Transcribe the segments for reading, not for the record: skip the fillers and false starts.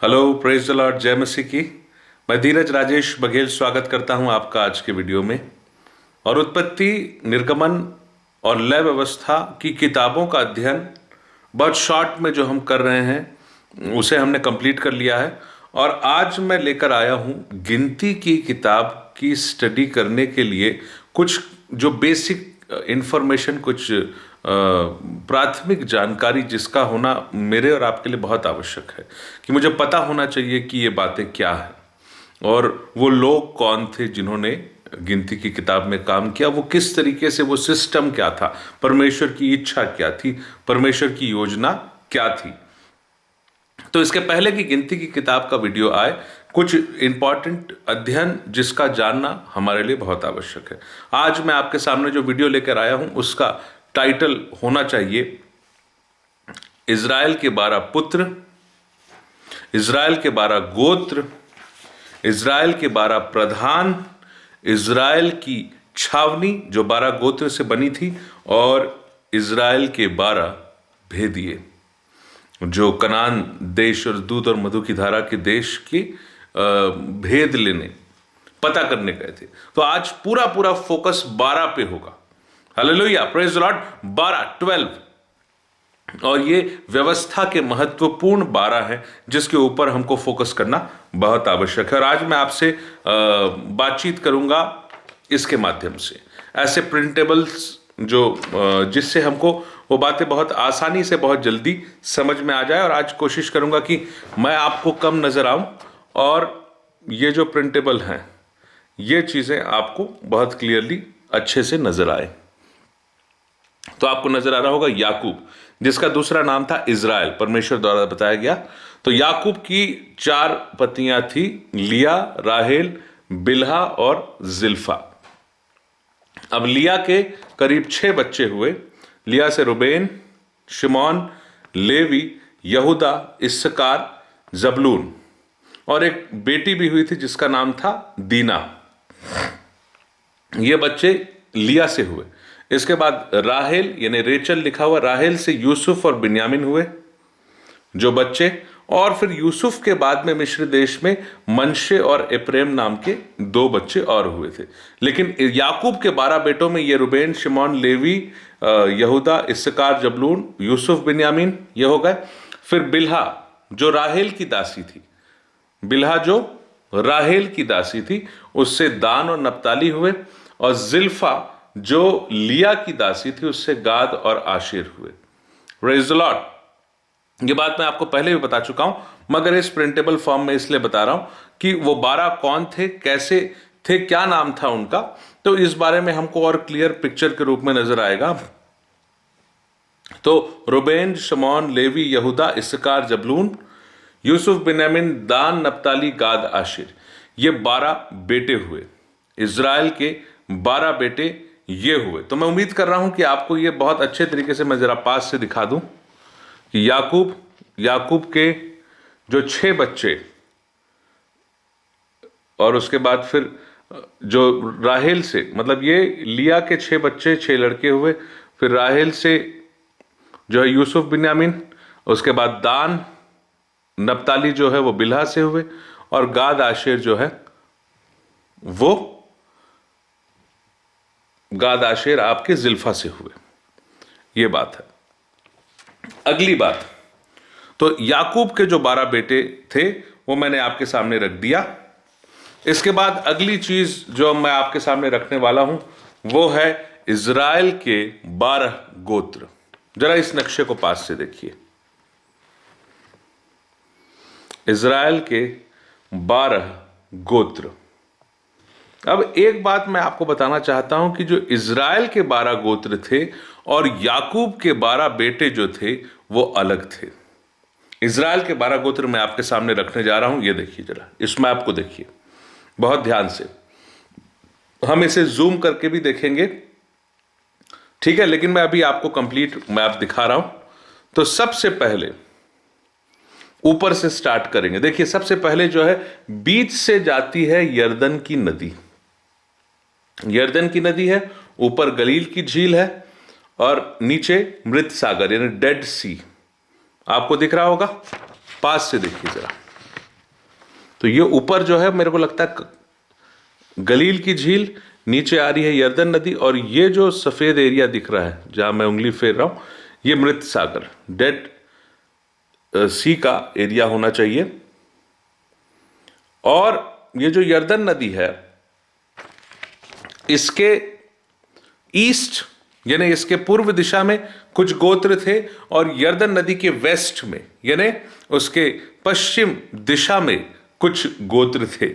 Hello, praise the Lord, जय मसीह की। मैं धीरज राजेश बघेल स्वागत करता हूं आपका आज के वीडियो में। और उत्पत्ति, निर्गमन और लय व्यवस्था की किताबों का अध्ययन बहुत शॉर्ट में जो हम कर रहे हैं उसे हमने कंप्लीट कर लिया है। और आज मैं लेकर आया हूं गिनती की किताब की स्टडी करने के लिए कुछ जो बेसिक इंफॉर्मेशन, कुछ प्राथमिक जानकारी जिसका होना मेरे और आपके लिए बहुत आवश्यक है। कि मुझे पता होना चाहिए कि ये बातें क्या है और वो लोग कौन थे जिन्होंने गिनती की किताब में काम किया, वो किस तरीके से, वो सिस्टम क्या था, परमेश्वर की इच्छा क्या थी, परमेश्वर की योजना क्या थी। तो इसके पहले की गिनती की किताब का वीडियो आए, कुछ इंपॉर्टेंट अध्ययन जिसका जानना हमारे लिए बहुत आवश्यक है। आज मैं आपके सामने जो वीडियो लेकर आया हूं उसका टाइटल होना चाहिए इज़राइल के 12 पुत्र, इज़राइल के 12 गोत्र, इज़राइल के 12 प्रधान, इज़राइल की छावनी जो 12 गोत्र से बनी थी, और इज़राइल के 12 भेदिए जो कनान देश और दूध और मधु की धारा के देश की भेद लेने, पता करने गए थे। तो आज पूरा पूरा फोकस 12 पे होगा। Hallelujah, praise the Lord. 12 और ये व्यवस्था के महत्वपूर्ण 12 हैं जिसके ऊपर हमको फोकस करना बहुत आवश्यक है। और आज मैं आपसे बातचीत करूंगा इसके माध्यम से, ऐसे प्रिंटेबल्स जो जिससे हमको वो बातें बहुत आसानी से, बहुत जल्दी समझ में आ जाए। और आज कोशिश करूंगा कि मैं आपको कम नजर आऊं और ये जो प्रिंटेबल हैं ये चीजें आपको बहुत क्लियरली अच्छे से नजर आए। तो आपको नजर आ रहा होगा याकूब, जिसका दूसरा नाम था इज़राइल, परमेश्वर द्वारा बताया गया। तो याकूब की 4 पत्नियां थी, लिया, राहेल, बिल्हा और जिल्फा। अब लिया के करीब 6 बच्चे हुए। लिया से रुबेन, शिमोन, लेवी, यहूदा, इस्साकार, जबलून, और एक बेटी भी हुई थी जिसका नाम था दीना। ये बच्चे लिया से हुए। इसके बाद राहेल यानी रेचल लिखा हुआ, राहेल से यूसुफ और बिन्यामिन हुए जो बच्चे। और फिर यूसुफ के बाद में मिस्र देश में मनशे और एप्रेम नाम के 2 बच्चे और हुए थे। लेकिन याकूब के 12 बेटों में ये रुबेन, शिमोन, लेवी, यहूदा, इस्साकार, जबलून, यूसुफ, बिन्यामीन ये हो गए। फिर बिल्हा जो राहेल की दासी थी, बिल्हा जो राहेल की दासी थी, उससे दान और नप्ताली हुए। और जिल्फा जो लिया की दासी थी, उससे गाद और आशेर हुए। Praise the Lord. ये बात मैं आपको पहले भी बता चुका हूं, मगर इस प्रिंटेबल फॉर्म में इसलिए बता रहा हूं कि वो 12 कौन थे, कैसे थे, क्या नाम था उनका, तो इस बारे में हमको और क्लियर पिक्चर के रूप में नजर आएगा। तो रुबेन, शमौन, लेवी, यहूदा, इस्साकार, जबलून, यूसुफ, बिन्यामीन, दान, नप्ताली, गाद, आशेर, ये 12 बेटे हुए। इज़राइल के 12 बेटे ये हुए। तो मैं उम्मीद कर रहा हूं कि आपको ये बहुत अच्छे तरीके से मैं जरा पास से दिखा दूं कि याकूब के जो 6 बच्चे, और उसके बाद फिर जो राहेल से, मतलब ये लिया के 6 बच्चे, 6 लड़के हुए। फिर राहेल से जो है यूसुफ, बिन्यामीन, उसके बाद दान, नप्ताली जो है वो बिल्हा से हुए, और गाद, आशेर जो है वो गाद, आशेर आपके जिल्फा से हुए। ये बात है। अगली बात, तो याकूब के जो 12 बेटे थे वो मैंने आपके सामने रख दिया। इसके बाद अगली चीज जो मैं आपके सामने रखने वाला हूं वो है इज़राइल के 12 गोत्र। जरा इस नक्शे को पास से देखिए। इज़राइल के 12 गोत्र। अब एक बात मैं आपको बताना चाहता हूं कि जो इज़राइल के 12 गोत्र थे और याकूब के 12 बेटे जो थे वो अलग थे। इज़राइल के 12 गोत्र मैं आपके सामने रखने जा रहा हूं। ये देखिए, जरा इस मैप को देखिए बहुत ध्यान से। हम इसे जूम करके भी देखेंगे, ठीक है, लेकिन मैं अभी आपको कंप्लीट मैप दिखा रहा हूं। तो सबसे पहले ऊपर से स्टार्ट करेंगे। देखिए, सबसे पहले जो है बीच से जाती है यरदन की नदी। यरदन की नदी है, ऊपर गलील की झील है, और नीचे मृत सागर यानी डेड सी आपको दिख रहा होगा। पास से देखिए जरा। तो ये ऊपर जो है मेरे को लगता है गलील की झील, नीचे आ रही है यर्दन नदी, और ये जो सफेद एरिया दिख रहा है जहां मैं उंगली फेर रहा हूं, ये मृत सागर, डेड सी का एरिया होना चाहिए। और ये जो यर्दन नदी है, इसके ईस्ट यानी इसके पूर्व दिशा में कुछ गोत्र थे, और यर्दन नदी के वेस्ट में यानी उसके पश्चिम दिशा में कुछ गोत्र थे।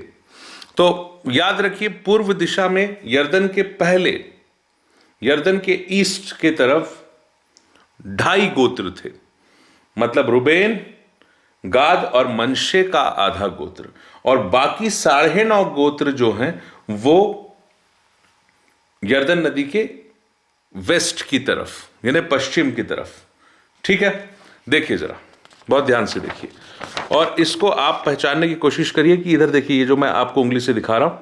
तो याद रखिए, पूर्व दिशा में यर्दन के पहले, यर्दन के ईस्ट के तरफ 2.5 गोत्र थे, मतलब रुबेन, गाद और मनशे का आधा गोत्र, और बाकी 9.5 गोत्र जो हैं वो यर्दन नदी के वेस्ट की तरफ यानी पश्चिम की तरफ। ठीक है, देखिए जरा, बहुत ध्यान से देखिए, और इसको आप पहचानने की कोशिश करिए कि इधर देखिए, ये जो मैं आपको उंगली से दिखा रहा हूं,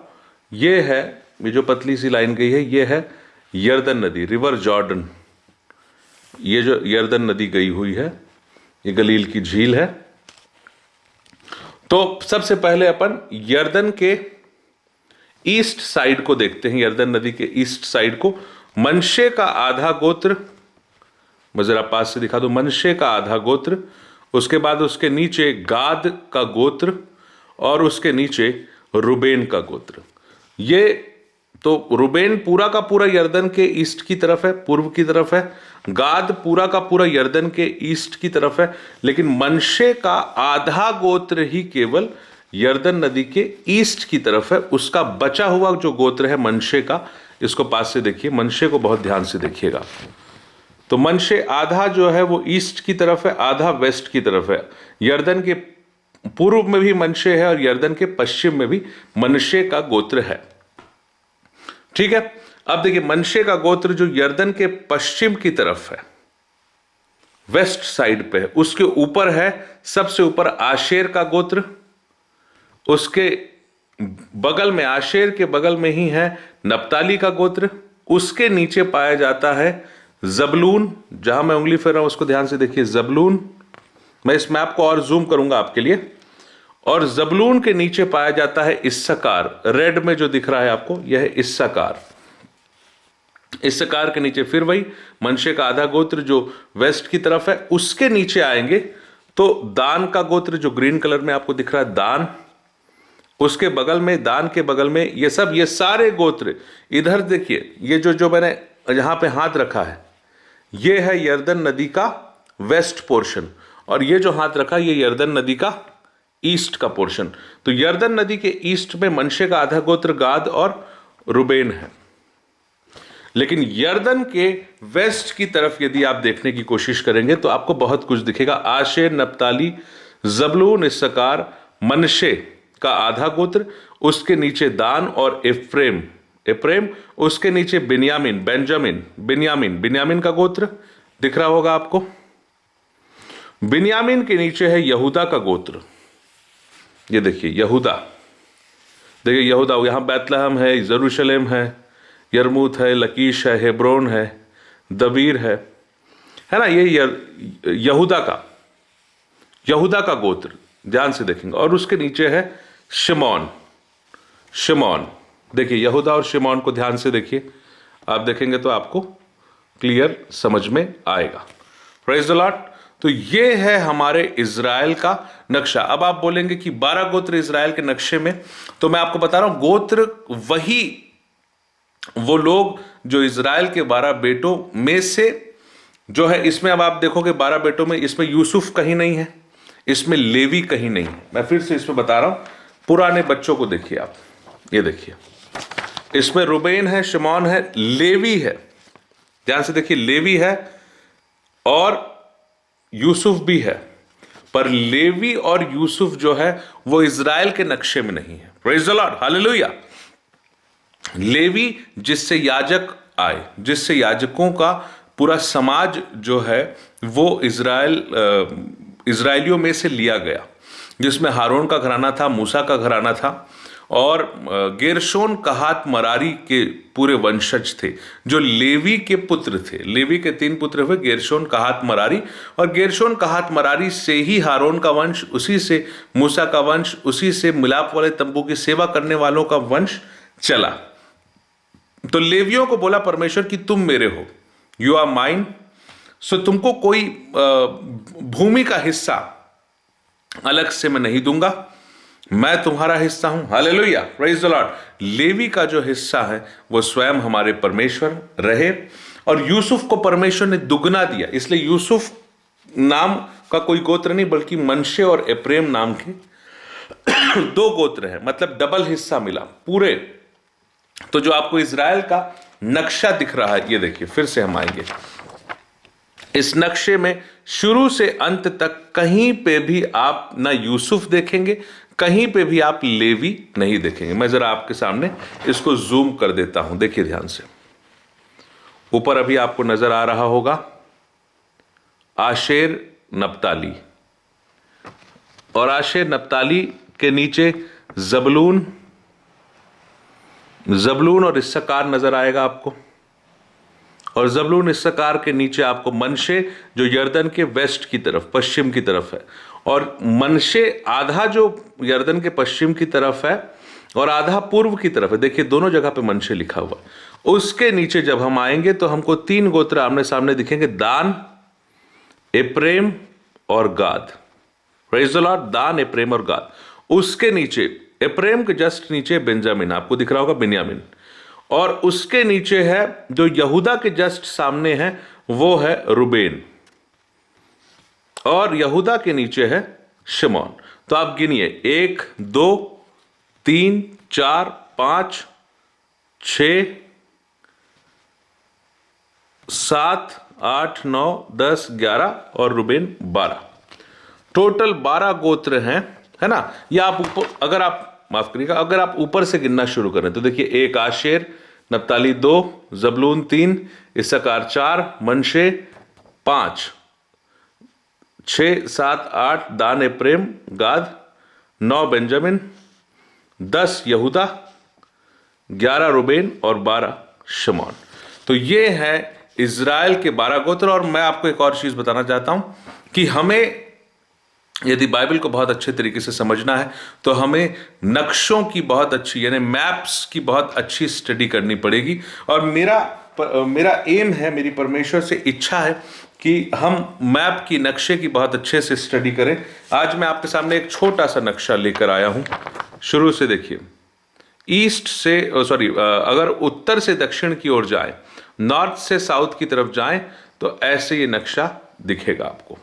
ये है, ये जो पतली सी लाइन गई है, ये है यर्दन नदी, रिवर जॉर्डन। ये जो यर्दन नदी गई हुई है, ये गलील की झील है। तो सबसे पहले अपन यर्दन के ईस्ट साइड को देखते हैं, यर्दन नदी के ईस्ट साइड को। मनशे का आधा गोत्र, मैं जरा पास से दिखा दूं, मनशे का आधा गोत्र, उसके बाद उसके नीचे गाद का गोत्र, और उसके नीचे रुबेन का गोत्र। ये तो रुबेन पूरा का पूरा यर्दन के ईस्ट की तरफ है, पूर्व की तरफ है। गाद पूरा का पूरा यर्दन के ईस्ट की तरफ है, लेकिन मनशे का आधा गोत्र ही केवल यर्दन नदी के ईस्ट की तरफ है। उसका बचा हुआ जो गोत्र है मनशे का, इसको पास से देखिए, मनशे को बहुत ध्यान से देखिएगा। तो मनशे आधा जो है वो ईस्ट की तरफ है, आधा वेस्ट की तरफ है। यर्दन के पूर्व में भी मनशे है और यर्दन के पश्चिम में भी मनशे का गोत्र है। ठीक है, अब देखिए, मनशे का गोत्र जो यर्दन के पश्चिम की तरफ है, वेस्ट साइड पे है, उसके ऊपर है, सबसे ऊपर आशेर का गोत्र, उसके बगल में, आशेर के बगल में ही है नप्ताली का गोत्र, उसके नीचे पाया जाता है जबलून। जहां मैं उंगली फेर रहा हूं उसको ध्यान से देखिए, जबलून। मैं इस मैप को और जूम करूंगा आपके लिए। और जबलून के नीचे पाया जाता है इस्साकार, रेड में जो दिख रहा है आपको, यह है इस्साकार। इस्साकार के नीचे फिर वही मनशे का आधा गोत्र जो वेस्ट की तरफ है। उसके नीचे आएंगे तो दान का गोत्र जो ग्रीन कलर में आपको दिख रहा है, दान। उसके बगल में, दान के बगल में ये सारे गोत्र। इधर देखिए, ये जो मैंने यहां पे हाथ रखा है, ये है यर्दन नदी का वेस्ट पोर्शन, और ये जो हाथ रखा ये यर्दन नदी का ईस्ट का पोर्शन। तो यर्दन नदी के ईस्ट में मनशे का आधा गोत्र गाद और रुबेन है। लेकिन यर्दन के वेस्ट की तरफ यदि आप देखने की कोशिश करेंगे तो आपको बहुत कुछ दिखेगा। आशेर, नप्ताली, जबलून, इस्साकार, मनशे का आधा गोत्र, उसके नीचे दान और एफ्रेम, उसके नीचे बिन्यामीन, बिन्यामीन का गोत्र दिख रहा होगा आपको। बिन्यामीन के नीचे है यहूदा का गोत्र। ये देखिए यहूदा, देखिए यहूदा, यहां बैतलहम है, यरूशलेम है, यरमूत है, लकीश है, हेब्रोन है, दबीर है ना। ये यहूदा का गोत्र ध्यान से देखेंगे। और उसके नीचे है शिमोन। देखिए यहूदा और शिमोन को ध्यान से देखिए, आप देखेंगे तो आपको क्लियर समझ में आएगा। Praise the Lord. तो ये है हमारे इज़राइल का नक्शा। अब आप बोलेंगे कि 12 गोत्र इज़राइल के नक्शे में, तो मैं आपको बता रहा हूं, गोत्र वही वो लोग जो इज़राइल के 12 बेटों में से जो है, इसमें अब आप देखोगे 12 बेटों में इसमें यूसुफ कहीं नहीं है, इसमें लेवी कहीं नहीं है। मैं फिर से इसमें बता रहा हूं, पुराने बच्चों को देखिए आप, ये देखिए, इसमें रुबेन है, शिमोन है, लेवी है। ध्यान से देखिए, लेवी है और यूसुफ भी है, पर लेवी और यूसुफ जो है वो इज़राइल के नक्शे में नहीं है। Praise the Lord, hallelujah. Levi जिससे याजक आए, जिससे याजकों का पूरा समाज जो है वो इज़राइलियों में से लिया गया, जिसमें हारून का घराना था, मूसा का घराना था, और गेरशोन कहात मरारी के पूरे वंशज थे, जो लेवी के पुत्र थे। लेवी के 3 पुत्र हुए, गेरशोन कहात मरारी, और गेरशोन कहात मरारी से ही हारून का वंश, उसी से मूसा का वंश, उसी से मिलाप वाले तंबू की सेवा करने वालों का वंश चला। तो लेवियों को बोला परमेश्वर कि तुम मेरे हो, यू आर माइन, सो तुमको कोई भूमि का हिस्सा अलग से मैं नहीं दूंगा, मैं तुम्हारा हिस्सा हूं। Hallelujah, praise the Lord. Levi का जो हिस्सा है वो स्वयं हमारे परमेश्वर रहे, और यूसुफ को परमेश्वर ने दुगना दिया, इसलिए यूसुफ नाम का कोई गोत्र नहीं, बल्कि मनशे और एप्रेम नाम के 2 गोत्र है, मतलब डबल हिस्सा मिला पूरे। तो जो आपको इज़राइल का नक्शा दिख रहा है, ये देखिए, फिर से हम आएंगे इस नक्शे में, शुरू से अंत तक कहीं पे भी आप ना यूसुफ देखेंगे, कहीं पे भी आप लेवी नहीं देखेंगे। मैं जरा आपके सामने इसको जूम कर देता हूं, देखिए ध्यान से। ऊपर अभी आपको नजर आ रहा होगा आशेर नप्ताली, और आशेर नप्ताली के नीचे जबलून और इस्साकार नजर आएगा आपको, और जबलून इस्साकार के नीचे आपको मनशे, जो यर्दन के वेस्ट की तरफ, पश्चिम की तरफ है, और मनशे आधा जो यर्दन के पश्चिम की तरफ है और आधा पूर्व की तरफ है। देखिए दोनों जगह पे मनशे लिखा हुआ। उसके नीचे जब हम आएंगे तो हमको 3 गोत्र आमने सामने दिखेंगे, दान, एप्रेम और गाद। प्रेज द लॉर्ड, दान, एप्रेम और गाद। उसके नीचे, एप्रेम के जस्ट नीचे बेंजामिन, आपको दिख रहा होगा बिन्यामिन, और उसके नीचे है जो यहूदा के जस्ट सामने है वो है रुबेन, और यहूदा के नीचे है शिमोन। तो आप गिनिए, 1 2 3 4 5 6 7 8 9 10 11 और रुबेन 12, टोटल 12 गोत्र हैं, है ना। या आप ऊपर, अगर आप माफ करिएगा, अगर आप ऊपर से गिनना शुरू करें तो देखिए 1 आशेर, नप्ताली 2, जबलून 3, इस्साकार 4, मनशे 5, 6 7 8 दान, एप्रेम, गाद, 9 बेंजामिन, 10 यहूदा, 11 रुबेन और 12 शमौन। तो ये है इज़राइल के 12 गोत्र। और मैं आपको एक और चीज बताना चाहता हूं कि हमें यदि बाइबल को बहुत अच्छे तरीके से समझना है तो हमें नक्शों की बहुत अच्छी, यानी मैप्स की बहुत अच्छी स्टडी करनी पड़ेगी। और मेरा एम है, मेरी परमेश्वर से इच्छा है कि हम मैप की, नक्शे की बहुत अच्छे से स्टडी करें। आज मैं आपके सामने एक छोटा सा नक्शा लेकर आया हूं। शुरू से देखिए, ईस्ट से अगर उत्तर से दक्षिण की ओर जाए, नॉर्थ से साउथ की तरफ जाएं, तो ऐसे ये नक्शा दिखेगा आपको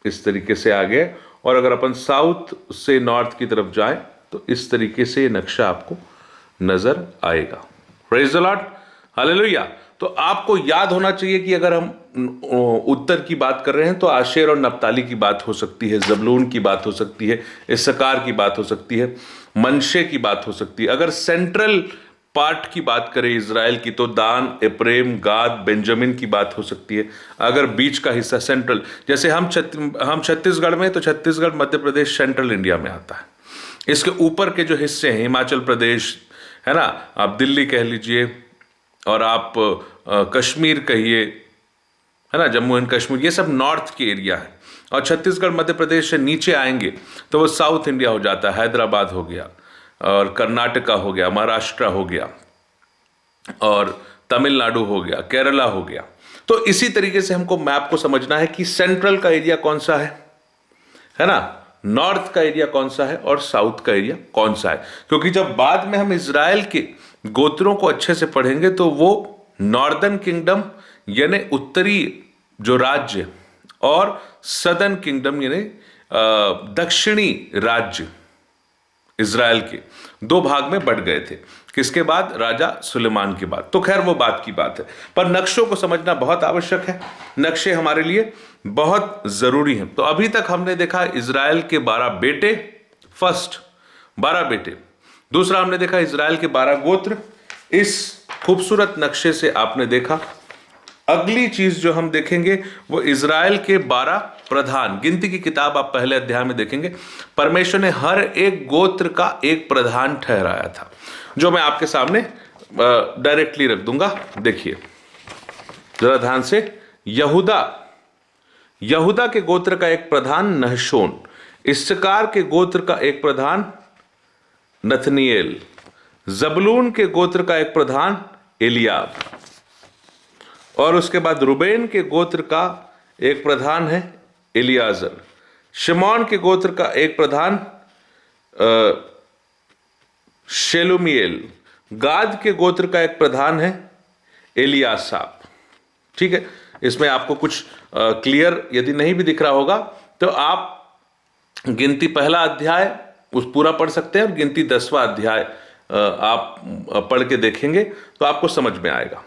इस तरीके से आगे। और अगर अपन साउथ से नॉर्थ की तरफ जाएं तो इस तरीके से ये नक्शा आपको नजर आएगा। Praise the Lord, hallelujah. तो आपको याद होना चाहिए कि अगर हम उत्तर की बात कर रहे हैं तो आशेर और नप्ताली की बात हो सकती है, जबलून की बात हो सकती है, इस्साकार की बात हो सकती है, मनशे की बात हो सकती है। अगर सेंट्रल पार्ट की बात करें इज़राइल की तो दान, एप्रेम, गाद, बेंजामिन की बात हो सकती है। अगर बीच का हिस्सा सेंट्रल, जैसे हम छत्तीसगढ़ में, तो छत्तीसगढ़ मध्य प्रदेश सेंट्रल इंडिया में आता है। इसके ऊपर के जो हिस्से हैं, हिमाचल प्रदेश है ना, आप दिल्ली कह लीजिए, और आप कश्मीर कहिए, है ना, जम्मू एंड कश्मीर, ये सब नॉर्थ की एरिया है। और छत्तीसगढ़ मध्य प्रदेश से नीचे आएंगे तो वो साउथ इंडिया हो जाता है, हैदराबाद हो गया, और कर्नाटका हो गया, महाराष्ट्र हो गया, और तमिलनाडु हो गया, केरला हो गया। तो इसी तरीके से हमको मैप को समझना है कि सेंट्रल का एरिया कौन सा है ना, नॉर्थ का एरिया कौन सा है और साउथ का एरिया कौन सा है। क्योंकि जब बाद में हम इज़राइल के गोत्रों को अच्छे से पढ़ेंगे तो वो नॉर्दर्न किंगडम यानी उत्तरी जो राज्य, और सदर्न किंगडम यानी दक्षिणी राज्य इज़राइल के 2 भाग में बढ़ गए थे। किसके बाद? राजा सुलेमान के बाद। तो खैर वो बात की बात है, पर नक्शों को समझना बहुत आवश्यक है। नक्शे हमारे लिए बहुत जरूरी हैं। तो अभी तक हमने देखा इज़राइल के 12 बेटे, फर्स्ट 12 बेटे। दूसरा हमने देखा इज़राइल के 12 गोत्र। इस खूबसूरत नक्शे से आपने देखा अगली चीज जो हम देखेंगे वो इजराइल के 12 प्रधान। गिनती की किताब आप पहले अध्याय में देखेंगे, परमेश्वर ने हर एक गोत्र का एक प्रधान ठहराया था, जो मैं आपके सामने डायरेक्टली रख दूंगा। देखिए जरा ध्यान से, यहूदा के गोत्र का एक प्रधान नहशोन, इस्साकार के गोत्र का एक प्रधान नथनिएल, जबलून के गोत्र का एक प्रधान एलियाब, और उसके बाद रुबेन के गोत्र का एक प्रधान है एलियाजर, शिमोन के गोत्र का एक प्रधान शेलुमिएल, गाद के गोत्र का एक प्रधान है एलियासाप। ठीक है, इसमें आपको कुछ क्लियर यदि नहीं भी दिख रहा होगा तो आप गिनती पहला अध्याय उस पूरा पढ़ सकते हैं, और गिनती 10वां अध्याय आप पढ़ के देखेंगे तो आपको समझ में आएगा।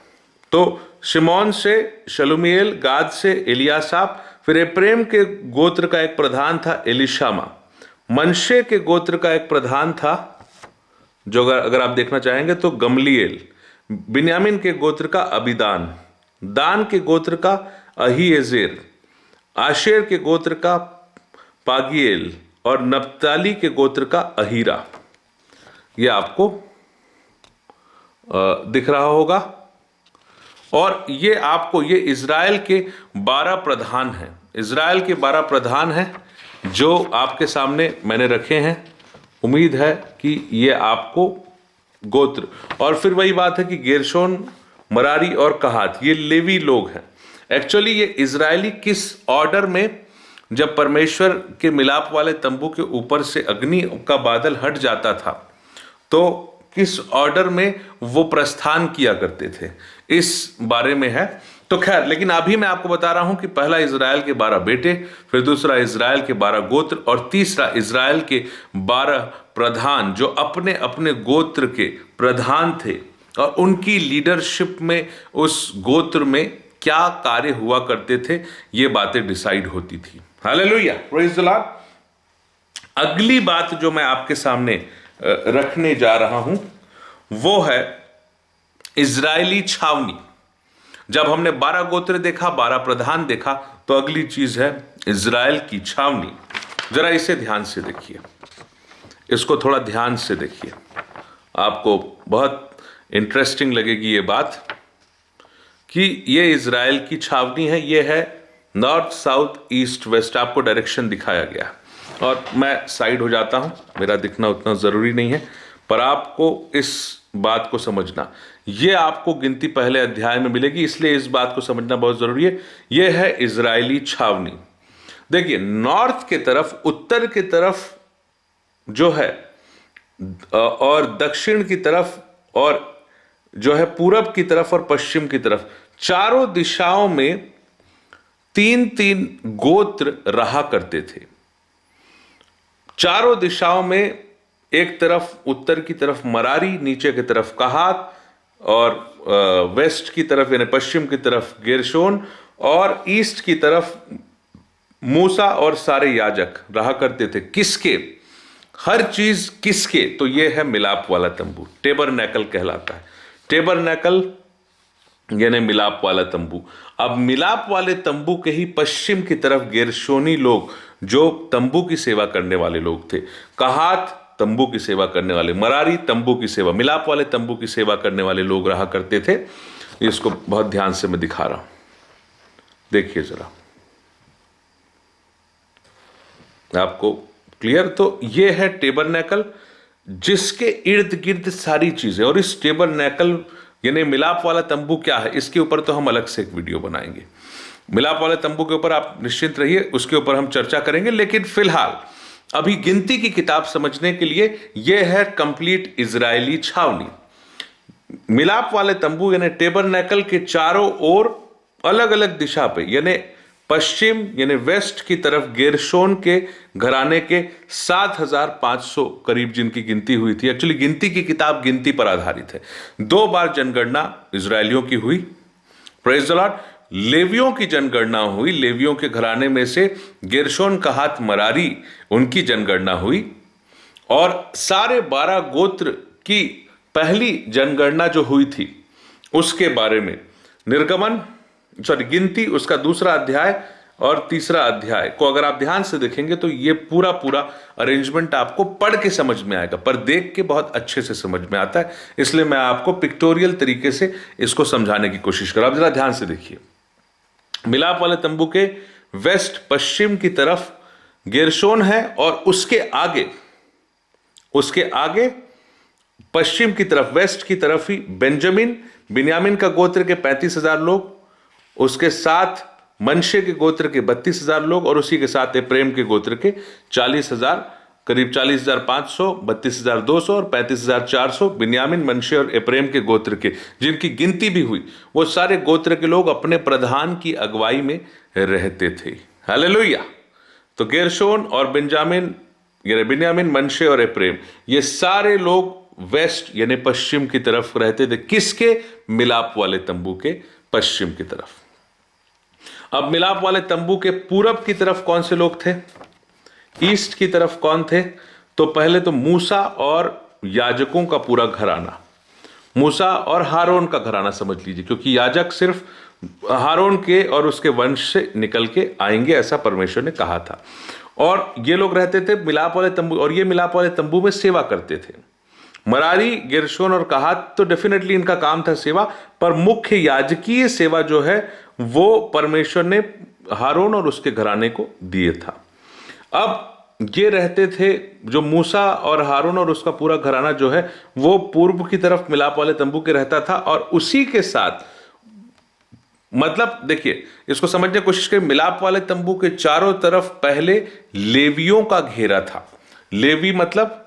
तो शिमोन से शलुमिएल, गाद से एलियासाप, फिर एप्रेम के गोत्र का एक प्रधान था एलिशामा, मनशे के गोत्र का एक प्रधान था, जो अगर आप देखना चाहेंगे तो गमलीएल, बिन्यामीन के गोत्र का अबीदान, दान के गोत्र का अहीएजेर, आशेर के गोत्र का पागिएल, और नप्ताली के गोत्र का अहीरा। ये आपको दिख रहा होगा। और ये आपको, ये इजराइल के 12 प्रधान हैं, इजराइल के 12 प्रधान हैं जो आपके सामने मैंने रखे हैं। उम्मीद है कि ये आपको गोत्र, और फिर वही बात है कि गेरशोन, मरारी और कहात ये लेवी लोग हैं। एक्चुअली ये इजरायली किस ऑर्डर में, जब परमेश्वर के मिलाप वाले तंबू के ऊपर से अग्नि का बादल हट जाता था तो किस ऑर्डर में वो प्रस्थान किया करते थे, इस बारे में है। तो खैर, लेकिन अभी मैं आपको बता रहा हूं कि पहला इजराइल के 12 बेटे, फिर दूसरा इजराइल के 12 गोत्र, और तीसरा इजराइल के 12 प्रधान जो अपने अपने गोत्र के प्रधान थे, और उनकी लीडरशिप में उस गोत्र में क्या कार्य हुआ करते थे, ये बातें डिसाइड होती थी। Hallelujah, praise the Lord. अगली बात जो मैं आपके सामने रखने जा रहा हूं वो है इजरायली छावनी। जब हमने 12 गोत्र देखा, 12 प्रधान देखा, तो अगली चीज है इजराइल की छावनी। जरा इसे ध्यान से देखिए, इसको थोड़ा ध्यान से देखिए, आपको बहुत इंटरेस्टिंग लगेगी ये बात कि ये इजराइल की छावनी है। ये है नॉर्थ, साउथ, ईस्ट, वेस्ट, आपको डायरेक्शन दिखाया गया। और मैं साइड हो जाता हूं, मेरा दिखना उतना जरूरी नहीं है, पर आपको इस बात को समझना, ये आपको गिनती पहले अध्याय में मिलेगी, इसलिए इस बात को समझना बहुत जरूरी है। ये है इजरायली छावनी। देखिए, नॉर्थ के तरफ, उत्तर की तरफ जो है, और दक्षिण की तरफ, और जो है पूरब की तरफ और पश्चिम की तरफ, चारों दिशाओं में 3-3 गोत्र रहा करते थे। चारों दिशाओं में, एक तरफ उत्तर की तरफ मरारी, नीचे की तरफ कहात, और वेस्ट की तरफ यानी पश्चिम की तरफ गेरशोन, और ईस्ट की तरफ मूसा और सारे याजक रहा करते थे। किसके? हर चीज किसके? तो यह है मिलाप वाला तंबू, टेबरनेकल कहलाता है। टेबरनेकल यानी मिलाप वाला तंबू। अब मिलाप वाले तंबू के ही पश्चिम की तरफ गेरशोनी लोग, जो तंबू की सेवा करने वाले लोग थे, कहात तंबू की सेवा करने वाले, मरारी तंबू की सेवा, मिलाप वाले तंबू की सेवा करने वाले लोग रहा करते थे। इसको बहुत ध्यान से मैं दिखा रहा हूं, देखिए जरा, आपको क्लियर। तो ये है टेबरनेकल, जिसके इर्द गिर्द सारी चीजें, और इस टेबरनेकल यानी मिलाप वाला तंबू क्या है, इसके ऊपर तो हम अलग से एक वीडियो बनाएंगे। मिलाप वाले तंबू के ऊपर आप निश्चिंत रहिए, उसके ऊपर हम चर्चा करेंगे। लेकिन फिलहाल अभी गिनती की किताब समझने के लिए यह है कंप्लीट इजरायली छावनी। मिलाप वाले तंबू यानी टेबरनेकल के चारों ओर अलग अलग दिशा पे, यानी पश्चिम यानी वेस्ट की तरफ गेरशोन के घराने के 7,500 करीब जिनकी गिनती हुई थी। एक्चुअली गिनती की किताब गिनती पर आधारित है। 2 बार जनगणना इजरायलियों की हुई, प्रेज द लॉर्ड। लेवियों की जनगणना हुई, लेवियों के घराने में से गेरशोन, कहात, मरारी, उनकी जनगणना हुई। और सारे 12 गोत्र की पहली जनगणना जो हुई थी उसके बारे में निर्गमन गिनती उसका दूसरा अध्याय और तीसरा अध्याय को अगर आप ध्यान से देखेंगे तो ये पूरा पूरा अरेंजमेंट आपको पढ़ के समझ में आएगा, पर देख के बहुत अच्छे से समझ में आता है। इसलिए मैं आपको पिक्टोरियल तरीके से इसको समझाने की कोशिश कर रहा हूं। आप जरा ध्यान से देखिए, मिलाप वाले तंबू के वेस्ट पश्चिम की तरफ गेरशोन है और उसके आगे पश्चिम की तरफ, वेस्ट की तरफ ही बिन्यामीन का गोत्र के 35,000 लोग, उसके साथ मनशे के गोत्र के 32,000 लोग और उसी के साथ एप्रेम के गोत्र के 40,000, करीब 40,500, 32,200 और 35,400 बिन्यामीन, मनशे और एप्रेम के गोत्र के, जिनकी गिनती भी हुई, वो सारे गोत्र के लोग अपने प्रधान की अगुवाई में रहते थे। हालेलुया। तो गेरशोन और बिन्यामीन, मनशे और एप्रेम, ये सारे लोग वेस्ट यानी पश्चिम की तरफ रहते थे। किसके? मिलाप वाले तंबू के पश्चिम की तरफ। अब मिलाप वाले तंबू के पूरब की तरफ कौन से लोग थे? ईस्ट की तरफ कौन थे? तो पहले तो मूसा और याजकों का पूरा घराना, मूसा और हारून का घराना समझ लीजिए, क्योंकि याजक सिर्फ हारून के और उसके वंश से निकल के आएंगे, ऐसा परमेश्वर ने कहा था। और ये लोग रहते थे मिलाप वाले तंबू, और ये मिलाप वाले तंबू में सेवा करते थे। मरारी, गेरशोन और कहात तो डेफिनेटली इनका काम था सेवा, पर मुख्य याजकीय सेवा जो है वो परमेश्वर ने हारून और उसके घराने को दिए था। अब ये रहते थे, जो मूसा और हारून और उसका पूरा घराना जो है वो पूर्व की तरफ मिलाप वाले तंबू के रहता था, और उसी के साथ, मतलब देखिए इसको समझने की कोशिश करें, मिलाप वाले तंबू के चारों तरफ पहले लेवियों का घेरा था। लेवी मतलब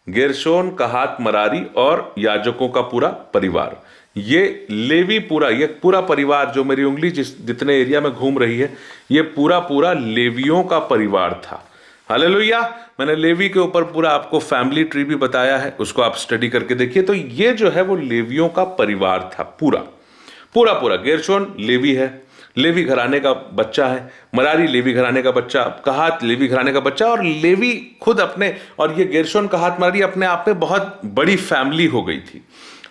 गेरशोन, कहात, मरारी और याजकों का पूरा परिवार। ये लेवी ये पूरा परिवार, जो मेरी उंगली जितने एरिया में घूम रही है, ये पूरा लेवियों का परिवार था। हालेलुया। मैंने लेवी के ऊपर पूरा आपको फैमिली ट्री भी बताया है, उसको आप स्टडी करके देखिए। तो ये जो है वो लेवियों का परिवार था पूरा। गेरशोन लेवी है, लेवी घराने का बच्चा है। मरारी लेवी घराने का बच्चा, कहात लेवी घराने का बच्चा, और लेवी खुद अपने, और ये गेरशोन, कहात, मरारी अपने आप में बहुत बड़ी फैमिली हो गई थी,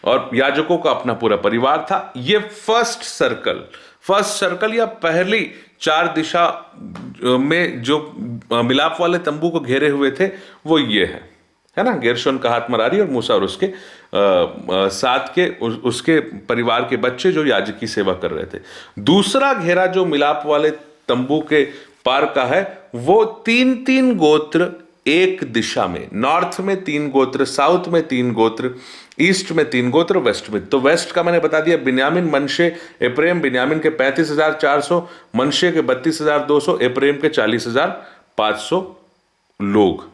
और याजकों का अपना पूरा परिवार था। ये फर्स्ट सर्कल या पहली 4 दिशा में जो मिलाप वाले तंबू को घेरे हुए थे वो ये है ना, गेरशोन, कहात, मरारी और मूसा और उसके साथ के उसके परिवार के बच्चे जो याजकी सेवा कर रहे थे। दूसरा घेरा जो मिलाप वाले तंबू के पार का है, वो 3-3 गोत्र एक दिशा में, नॉर्थ में 3 गोत्र, साउथ में 3 गोत्र, ईस्ट में 3 गोत्र, वेस्ट में। तो वेस्ट का मैंने बता दिया, बिन्यामीन, मनशे, एप्रेम। बिन्यामीन के 35,400, मनशे के 32,200, एप्रेम के 40,500 लोग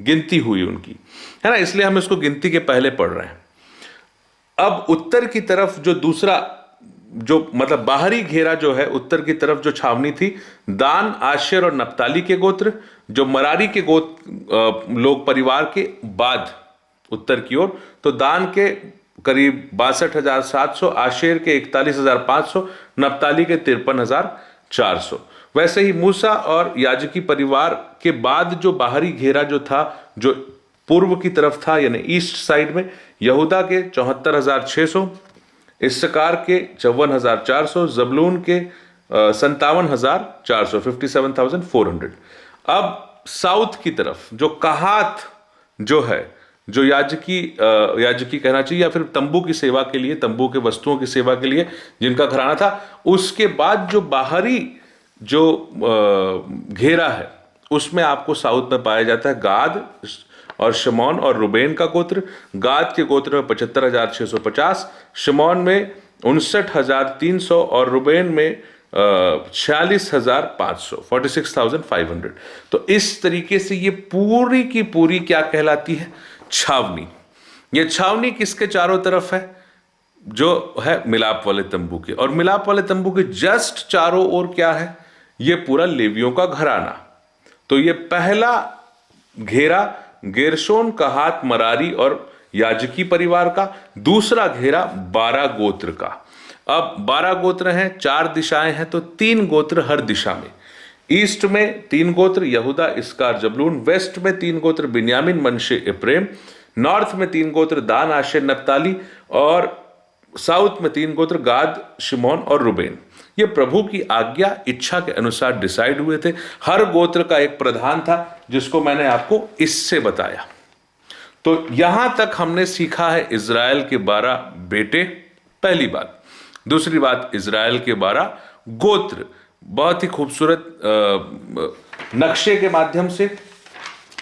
गिनती हुई उनकी, है ना, इसलिए हम इसको गिनती के पहले पढ़ रहे हैं। अब उत्तर की तरफ जो दूसरा, जो मतलब बाहरी घेरा जो है, उत्तर की तरफ जो छावनी थी, दान, आशेर और नप्ताली के गोत्र, जो मरारी के लोग परिवार के बाद उत्तर की ओर, तो दान के करीब 62,700, आशेर के 41,500, नप्ताली के 53,400। वैसे ही मूसा और याजकी परिवार के बाद जो बाहरी घेरा जो था, जो पूर्व की तरफ था यानी ईस्ट साइड में, यहूदा के 74,600, इस्साकार के 54,400, जबलून के 57,400, 57,400। अब साउथ की तरफ जो कहात जो है, जो याजकी कहना चाहिए, या फिर तंबू की सेवा के लिए, तंबू के वस्तुओं की सेवा के लिए जिनका घराना था, उसके बाद जो बाहरी जो घेरा है उसमें आपको साउथ में पाया जाता है गाद और शमौन और रुबेन का गोत्र। गाद के गोत्र में 75,650, शमौन में 59,300 और रुबेन में 46,500, 46,500। तो इस तरीके से ये पूरी की पूरी क्या कहलाती है? छावनी। ये छावनी किसके चारों तरफ है? जो है मिलाप वाले तंबू के। और मिलाप वाले तंबू के जस्ट चारों ओर क्या है? ये पूरा लेवियों का घराना। तो ये पहला घेरा गेरशोन, कहात, मरारी और याजकी परिवार का, दूसरा घेरा 12 गोत्र का। अब 12 गोत्र हैं, 4 दिशाएं हैं, तो 3 गोत्र हर दिशा में। ईस्ट में 3 गोत्र यहूदा, इस्कार, जबलून। वेस्ट में 3 गोत्र बिन्यामीन, मनशे, एप्रेम। नॉर्थ में 3 गोत्र दान, आशेर, नप्ताली। और साउथ में 3 गोत्र गाद, शिमोन और रुबेन। ये प्रभु की आज्ञा इच्छा के अनुसार डिसाइड हुए थे। हर गोत्र का एक प्रधान था जिसको मैंने आपको इससे बताया। तो यहां तक हमने सीखा है इज़राइल के 12 बेटे, पहली बात। दूसरी बात, इज़राइल के 12 गोत्र बहुत ही खूबसूरत नक्शे के माध्यम से,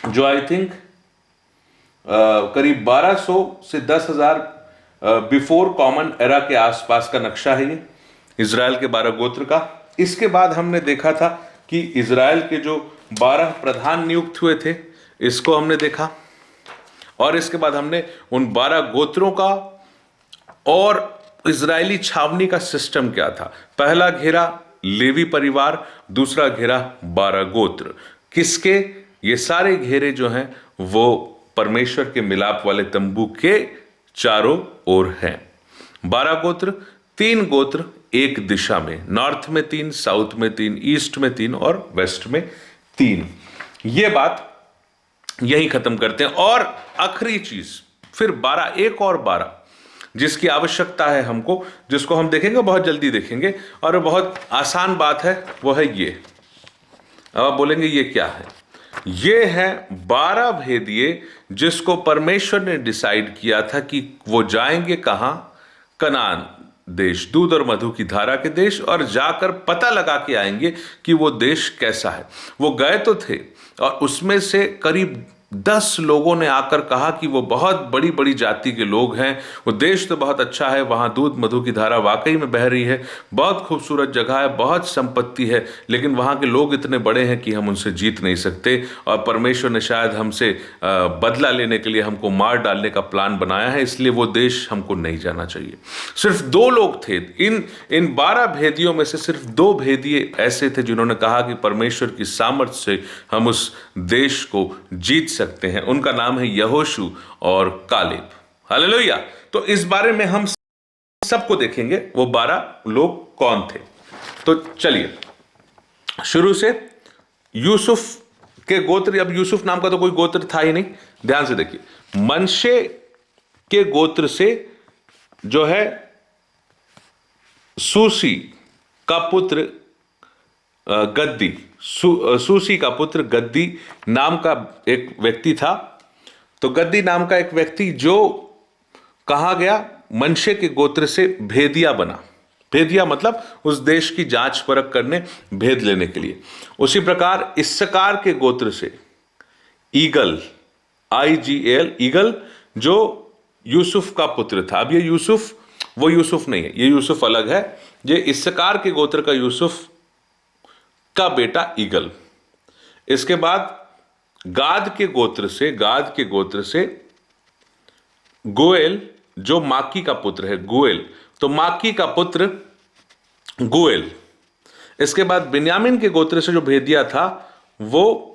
जो आई थिंक करीब 1200 से 10,000 बिफोर कॉमन एरा के आसपास का नक्शा है ये इज़राइल के 12 गोत्र का। इसके बाद हमने देखा था कि इज़राइल के जो 12 प्रधान नियुक्त हुए थे, इसको हमने देखा। और इसके बाद हमने उन 12 गोत्रों का और इजरायली छावनी का सिस्टम क्या था। पहला घेरा लेवी परिवार, दूसरा घेरा 12 गोत्र। किसके? ये सारे घेरे जो हैं वो परमेश्वर के मिलाप वाले तंबू के चारों ओर हैं। 12 गोत्र, 3 गोत्र एक दिशा में, नॉर्थ में 3, साउथ में 3, ईस्ट में 3 और वेस्ट में 3। ये बात यही खत्म करते हैं। और आखिरी चीज फिर 12, एक और 12 जिसकी आवश्यकता है हमको, जिसको हम देखेंगे, बहुत जल्दी देखेंगे और बहुत आसान बात है, वो है ये। अब आप बोलेंगे ये क्या है? ये है 12 भेदिए जिसको परमेश्वर ने डिसाइड किया था कि वो जाएंगे कहां? कनान देश, दूध और मधु की धारा के देश, और जाकर पता लगा के आएंगे कि वो देश कैसा है। वो गए तो थे और उसमें से करीब 10 लोगों ने आकर कहा कि वो बहुत बड़ी बड़ी जाति के लोग हैं, वो देश तो बहुत अच्छा है, वहाँ दूध मधु की धारा वाकई में बह रही है, बहुत खूबसूरत जगह है, बहुत संपत्ति है, लेकिन वहाँ के लोग इतने बड़े हैं कि हम उनसे जीत नहीं सकते, और परमेश्वर ने शायद हमसे बदला लेने के लिए हमको मार डालने का प्लान बनाया है, इसलिए वो देश हमको नहीं जाना चाहिए। सिर्फ 2 लोग थे, इन 12 भेदियों में से सिर्फ 2 भेदिए ऐसे थे जिन्होंने कहा कि परमेश्वर की सामर्थ्य से हम उस देश को जीत सकते हैं। उनका नाम है यहोशू और कालेब। हालेलुया। तो इस बारे में हम सबको देखेंगे वो 12 लोग कौन थे। तो चलिए शुरू से यूसुफ के गोत्र। अब यूसुफ नाम का तो कोई गोत्र था ही नहीं, ध्यान से देखिए। मनशे के गोत्र से जो है सूसी का पुत्र गद्दी, सूसी का पुत्र गद्दी नाम का एक व्यक्ति था। तो गद्दी नाम का एक व्यक्ति जो कहा गया मनशे के गोत्र से भेदिया बना। भेदिया मतलब उस देश की जांच परख करने, भेद लेने के लिए। उसी प्रकार इस्सकार के गोत्र से ईगल, IGL, ईगल, जो यूसुफ का पुत्र था। अब ये यूसुफ वो यूसुफ नहीं है, ये यूसुफ अलग है। ये इस्सकार के गोत्र का यूसुफ का बेटा ईगल। इसके बाद गाद के गोत्र से गोएल, जो माकी का पुत्र है, गोएल, तो माकी का पुत्र गोएल। इसके बाद बिन्यामीन के गोत्र से जो भेदिया था वो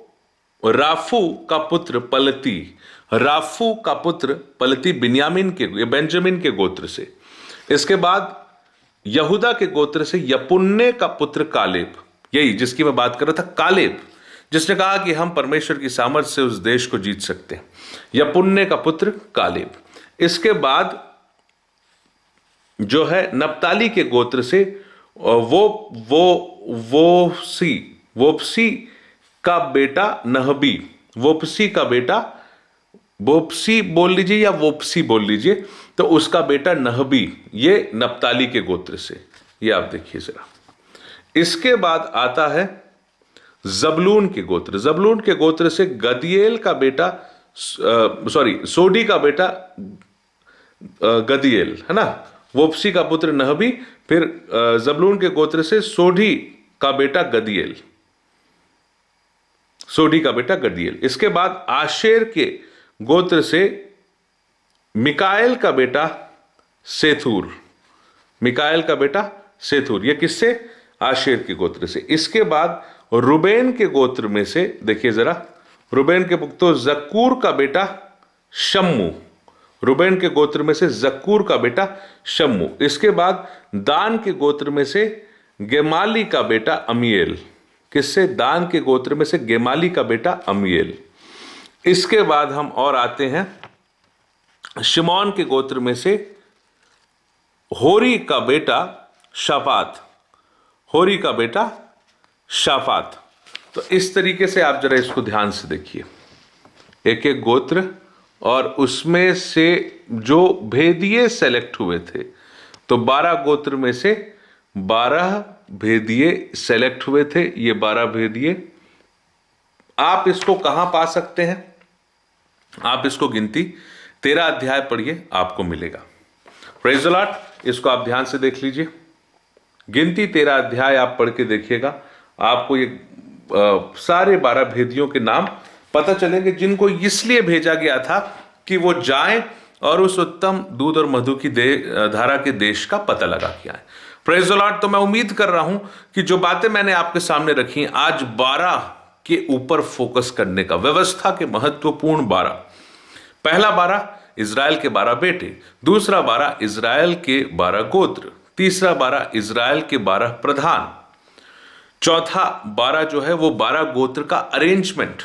राफू का पुत्र पलती, राफू का पुत्र पलती बिन्यामीन के, बेंजामिन के गोत्र से। इसके बाद यहूदा के गोत्र से यपुन्ने का पुत्र कालेब, यही जिसकी मैं बात कर रहा था, कालेब, जिसने कहा कि हम परमेश्वर की सामर्थ्य से उस देश को जीत सकते हैं। यपुन्ने का पुत्र कालेब। इसके बाद जो है नप्ताली के गोत्र से वोप्सी का बेटा नहबी, वोप्सी का बेटा, वोप्सी बोल लीजिए या वोप्सी बोल लीजिए, तो उसका बेटा नहबी, ये नप्ताली के गोत्र से। ये आप देखिए जरा। इसके बाद आता है जबलून के गोत्र। जबलून के गोत्र से गदिएल का बेटा, सोडी का बेटा गदिएल, है ना। वोप्सी का पुत्र नहबी, फिर जबलून के गोत्र से सोडी का बेटा गदिएल, सोडी का बेटा गदिएल। इसके बाद आशेर के गोत्र से मिकाएल का बेटा सेथूर, मिकाएल का बेटा सेथूर। ये किससे? आशेर के गोत्र से। इसके बाद रुबेन के गोत्र में से देखिए जरा, रुबेन के तो जक्कूर का बेटा शम्मू, रुबेन के गोत्र में से जक्कूर का बेटा शम्मू। इसके बाद दान के गोत्र में से गेमाली का बेटा अमीएल। किससे? दान के गोत्र में से गेमाली का बेटा अमीएल। इसके बाद हम और आते हैं शिमोन के गोत्र में से होरी का बेटा शापात, होरी का बेटा शाफात। तो इस तरीके से आप जरा इसको ध्यान से देखिए, एक एक गोत्र और उसमें से जो भेदिए सेलेक्ट हुए थे, तो 12 गोत्र में से 12 भेदिए सेलेक्ट हुए थे। ये 12 भेदिए आप इसको कहां पा सकते हैं? आप इसको गिनती 13 अध्याय पढ़िए, आपको मिलेगा। Praise the Lord. इसको आप ध्यान से देख लीजिए, गिनती 13 अध्याय आप पढ़ के देखिएगा, आपको ये सारे 12 भेदियों के नाम पता चलेंगे, जिनको इसलिए भेजा गया था कि वो जाएं और उस उत्तम दूध और मधु की धारा के देश का पता लगा के आए। Praise the Lord. तो मैं उम्मीद कर रहा हूं कि जो बातें मैंने आपके सामने रखी, आज 12 के ऊपर फोकस करने का, व्यवस्था के महत्वपूर्ण 12। पहला 12 इज़राइल के 12 बेटे, दूसरा 12 इज़राइल के 12 गोत्र, तीसरा 12 इज़राइल के 12 प्रधान, चौथा 12 जो है वो 12 गोत्र का अरेंजमेंट,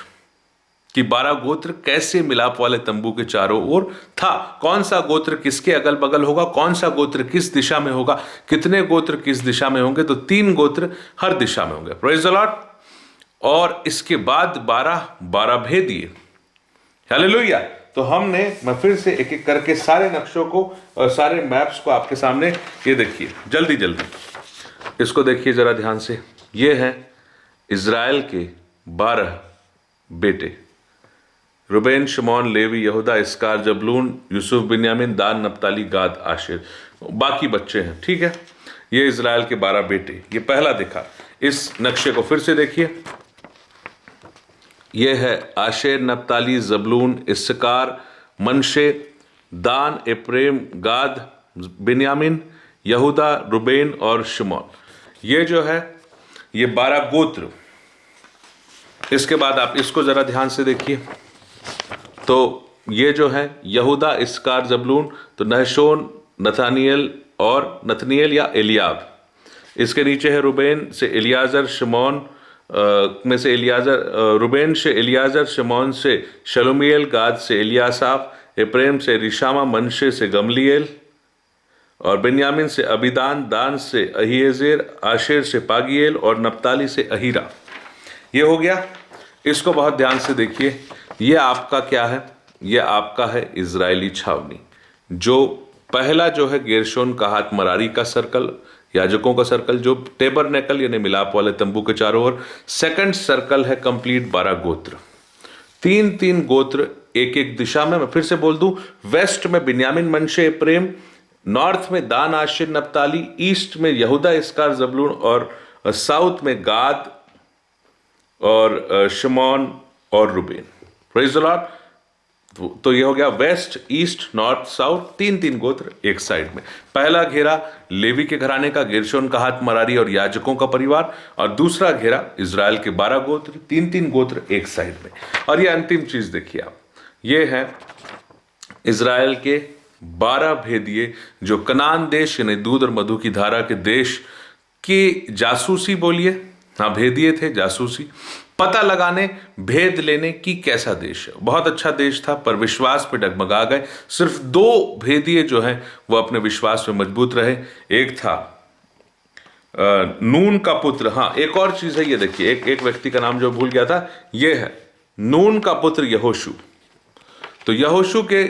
कि 12 गोत्र कैसे मिलाप वाले तंबू के चारों ओर था, कौन सा गोत्र किसके अगल बगल होगा, कौन सा गोत्र किस दिशा में होगा, कितने गोत्र किस दिशा में होंगे, तो 3 गोत्र हर दिशा में होंगे। Praise the Lord. और इसके बाद 12 भेदिए। हालेलुया। तो हमने, मैं फिर से एक एक करके सारे नक्शों को और सारे मैप्स को आपके सामने, ये देखिए जल्दी जल्दी इसको देखिए जरा ध्यान से। ये है इज़राइल के 12 बेटे, रुबेन, शमौन, लेवी, यहूदा, इस्कार, जबलून, यूसुफ, बिन्यामीन, दान, नप्ताली, गाद, आशेर, बाकी बच्चे हैं। ठीक है, ये इज़राइल के 12 बेटे, ये पहला दिखा। इस नक्शे को फिर से देखिए, ये है आशेर, नप्ताली, जबलून, इस्कार, मनशे, दान, एप्रेम, गाद, बिन्यामीन, यहूदा, रुबेन और शमौन। ये जो है ये 12 गोत्र। इसके बाद आप इसको जरा ध्यान से देखिए, तो ये जो है यहूदा, इस्कार, जबलून, तो नहशोन, नथनिएल या एलियाब। इसके नीचे है रुबेन से एलियाजर, शमौन में से एलियाजर, रुबेन से एलियाजर, शमौन से शलूमिएल, गाद से एलियासाफ, एप्रेम से रिशामा, मनशे से गमलिएल और बिन्यामीन से अबीदान, दान से अहीएजेर, आशेर से पागिएल और नप्ताली से अहीरा। ये हो गया। इसको बहुत ध्यान से देखिए, ये आपका क्या है? ये आपका है इजरायली छावनी। जो पहला जो है गेरशोन, कहात, मरारी का सर्कल, याजकों का सर्कल, जो टेबरनेकल यानी मिलाप वाले तंबू के चारों ओर। सेकंड सर्कल है कंप्लीट 12 गोत्र, 3 गोत्र एक एक दिशा में। मैं फिर से बोल दूं, वेस्ट में बिन्यामीन, मनशे, एप्रेम, नॉर्थ में दान, आशेर, नप्ताली, ईस्ट में यहूदा, इस्कार, जबलून और साउथ में गाद और शमौन और रुबेन। Praise the Lord. तो ये हो गया वेस्ट, ईस्ट, नॉर्थ, साउथ, 3 गोत्र एक साइड में। पहला घेरा लेवी के घराने का, गेरशोन, कहात, मरारी और याजकों का परिवार, और दूसरा घेरा इजराइल के 12 गोत्र, 3 गोत्र एक साइड में। और ये अंतिम चीज देखिए आप, ये है इजराइल के 12 भेदिए, जो कनान देश यानी दूध और मधु की धारा के देश की जासूसी, बोलिए, हाँ भेदिए थे, जासूसी, पता लगाने, भेद लेने की कैसा देश है। बहुत अच्छा देश था, पर विश्वास पे डगमगा गए। सिर्फ 2 भेदिए जो हैं वो अपने विश्वास में मजबूत रहे। एक था नून का पुत्र, हाँ एक और चीज है, ये देखिए, एक व्यक्ति का नाम जो भूल गया था, ये है नून का पुत्र यहोशू। तो यहोशू के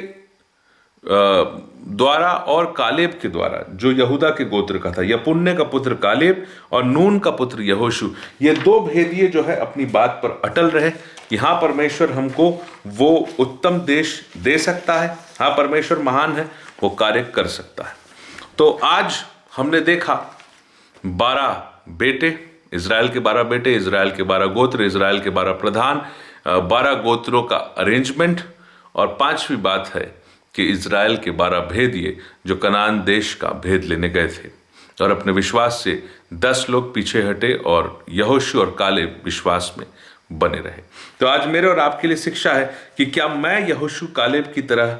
द्वारा और कालेब के द्वारा, जो यहूदा के गोत्र का था, यपुन्ने का पुत्र कालेब और नून का पुत्र यहोशू, ये 2 भेदिए जो है अपनी बात पर अटल रहे। यहां परमेश्वर हमको वो उत्तम देश दे सकता है, हाँ परमेश्वर महान है, वो कार्य कर सकता है। तो आज हमने देखा 12 बेटे, इजराइल के 12 बेटे, इजराइल के 12 गोत्र, इजराइल के 12 प्रधान, 12 गोत्रों का अरेंजमेंट, और 5वीं बात है कि इजराइल के 12 भेदिए जो कनान देश का भेद लेने गए थे और अपने विश्वास से 10 लोग पीछे हटे और यहोशू और कालेब विश्वास में बने रहे। तो आज मेरे और आपके लिए शिक्षा है कि क्या मैं यहोशू कालेब की तरह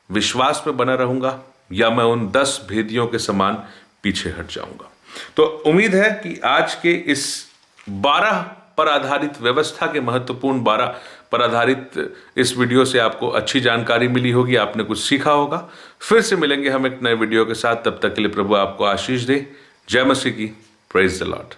विश्वास में बना रहूंगा या मैं उन 10 भेदियों के समान पीछे हट जाऊंगा। तो उम्मीद है कि आज के इस 12 पर आधारित, व्यवस्था के महत्वपूर्ण 12 पर आधारित इस वीडियो से आपको अच्छी जानकारी मिली होगी, आपने कुछ सीखा होगा। फिर से मिलेंगे हम एक नए वीडियो के साथ, तब तक के लिए प्रभु आपको आशीष दे। जय मसीह की प्रेज द लॉर्ड।